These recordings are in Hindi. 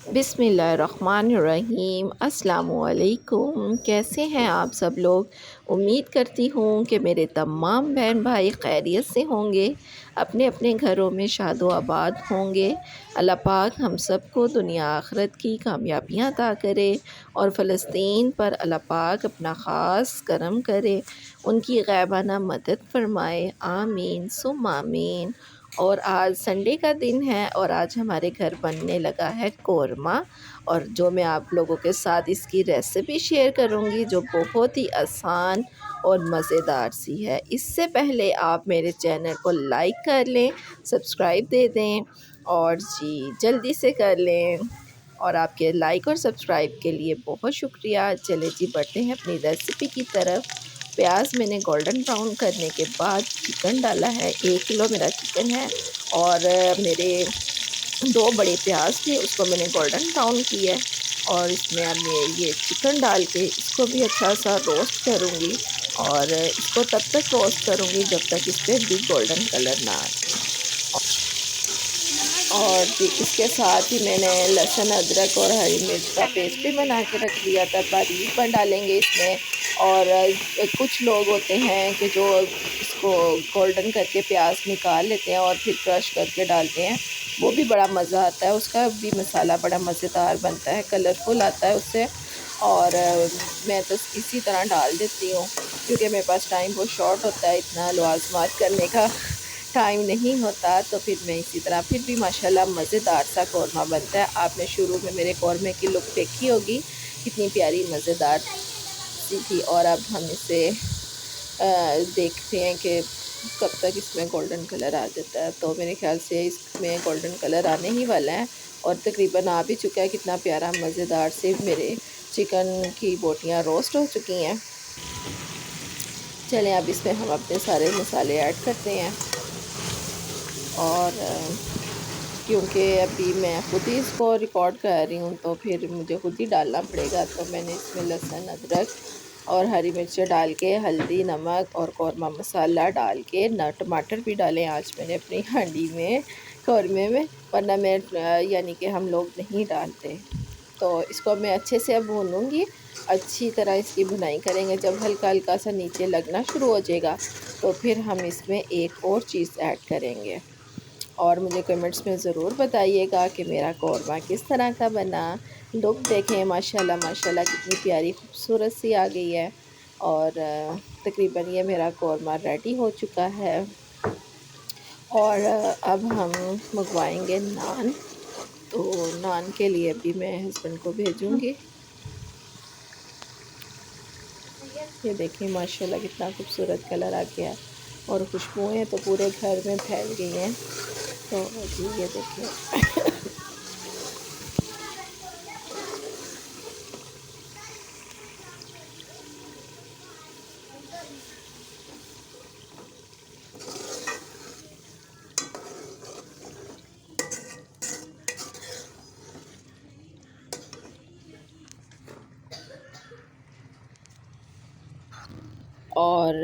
बिस्मिल्लाहिर्रहमानिर्रहीम। अस्सलामुअलैकुम। कैसे हैं आप सब लोग? उम्मीद करती हूँ कि मेरे तमाम बहन भाई खैरियत से होंगे, अपने अपने घरों में शादो आबाद होंगे। अल्लाह पाक हम सब को दुनिया आखिरत की कामयाबियाँ अता करे और फ़लस्तीन पर अल्लाह पाक अपना ख़ास करम करे, उनकी ग़ैबाना मदद फ़रमाए। आमीन सुम्मा आमीन। और आज संडे का दिन है और आज हमारे घर बनने लगा है कोरमा, और जो मैं आप लोगों के साथ इसकी रेसिपी शेयर करूंगी जो बहुत ही आसान और मज़ेदार सी है। इससे पहले आप मेरे चैनल को लाइक कर लें, सब्सक्राइब दे दें और जी जल्दी से कर लें, और आपके लाइक और सब्सक्राइब के लिए बहुत शुक्रिया। चले जी बढ़ते हैं अपनी रेसिपी की तरफ। प्याज मैंने गोल्डन ब्राउन करने के बाद चिकन डाला है। 1 किलो मेरा चिकन है और मेरे 2 बड़े प्याज थे, उसको मैंने गोल्डन ब्राउन किया है और इसमें अब मैं ये चिकन डाल के इसको भी अच्छा सा रोस्ट करूँगी, और इसको तब तक रोस्ट करूँगी जब तक इस पर भी गोल्डन कलर ना आए। और इसके साथ ही मैंने लहसुन अदरक और हरी मिर्च का पेस्ट भी बना के रख दिया था, बारीक बन डालेंगे इसमें। और कुछ लोग होते हैं कि जो इसको गोल्डन करके प्याज निकाल लेते हैं और फिर क्रश करके डालते हैं, वो भी बड़ा मज़ा आता है, उसका भी मसाला बड़ा मज़ेदार बनता है, कलरफुल आता है उससे। और मैं तो इसी तरह डाल देती हूँ क्योंकि मेरे पास टाइम बहुत शॉर्ट होता है, इतना लवाजमात करने का टाइम नहीं होता, तो फिर मैं इसी तरह फिर भी माशाल्लाह मज़ेदार सा कौरमा बनता है। आपने शुरू में मेरे कौरमे की लुक देखी होगी, कितनी प्यारी मज़ेदार सी थी। और अब हम इसे देखते हैं कि कब तक इसमें गोल्डन कलर आ जाता है। तो मेरे ख़्याल से इसमें गोल्डन कलर आने ही वाला है और तकरीबन आ भी चुका है। कितना प्यारा मज़ेदार से मेरे चिकन की बोटियाँ रोस्ट हो चुकी हैं। चलें अब इसमें हम अपने सारे मसाले ऐड करते हैं, और क्योंकि अभी मैं ख़ुद ही इसको रिकॉर्ड कर रही हूँ तो फिर मुझे ख़ुद ही डालना पड़ेगा, तो मैंने इसमें लहसुन अदरक और हरी मिर्चें डाल के, हल्दी नमक और कौरमा मसाला डाल के, न टमाटर भी डालें आज मैंने अपनी हांडी में कौरमे में, वरना मैं यानी कि हम लोग नहीं डालते। तो इसको मैं अच्छे से अब भूनूँगी, अच्छी तरह इसकी भुनाई करेंगे। जब हल्का हल्का सा नीचे लगना शुरू हो जाएगा तो फिर हम इसमें एक और चीज़ ऐड करेंगे, और मुझे कमेंट्स में ज़रूर बताइएगा कि मेरा कौरमा किस तरह का बना। लुक देखें, माशाल्लाह माशाल्लाह कितनी प्यारी खूबसूरत सी आ गई है। और तकरीबन ये मेरा कौरमा रेडी हो चुका है। और अब हम मंगवाएंगे नान, तो नान के लिए भी मैं हस्बैंड को भेजूँगी। ये देखिए माशाल्लाह कितना खूबसूरत कलर आ गया है और खुशबुएँ तो पूरे घर में फैल गई हैं। तो जी ये देखिए और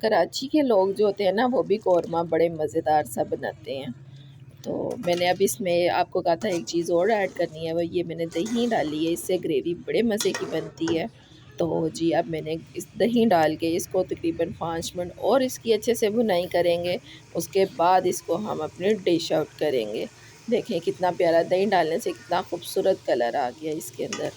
कराची के लोग जो होते हैं ना, वो भी कौरमा बड़े मज़ेदार सा बनाते हैं। तो मैंने अब इसमें आपको कहा था एक चीज़ और ऐड करनी है, वो ये मैंने दही डाली है, इससे ग्रेवी बड़े मज़े की बनती है। तो जी अब मैंने इस दही डाल के इसको तकरीबन 5 मिनट और इसकी अच्छे से भुनाई करेंगे, उसके बाद इसको हम अपने डिश आउट करेंगे। देखें कितना प्यारा, दही डालने से कितना खूबसूरत कलर आ गया इसके अंदर।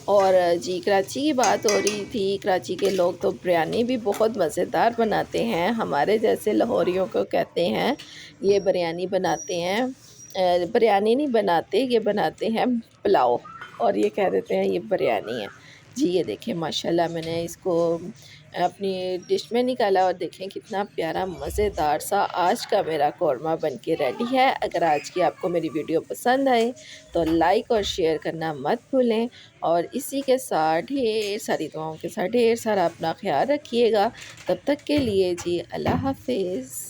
और जी कराची की बात हो रही थी, कराची के लोग तो बिरयानी भी बहुत मज़ेदार बनाते हैं, हमारे जैसे लाहौरियों को कहते हैं ये बिरयानी बनाते हैं। बिरयानी नहीं बनाते, ये बनाते हैं पुलाव, और ये कह देते हैं ये बिरयानी है। जी ये देखें माशाल्लाह मैंने इसको अपनी डिश में निकाला और देखें कितना प्यारा मज़ेदार सा आज का मेरा कौरमा बन के रेडी है। अगर आज की आपको मेरी वीडियो पसंद आए तो लाइक और शेयर करना मत भूलें, और इसी के साथ ढेर सारी दुआओं के साथ ढेर सारा अपना ख्याल रखिएगा। तब तक के लिए जी अल्लाह हाफ़िज़।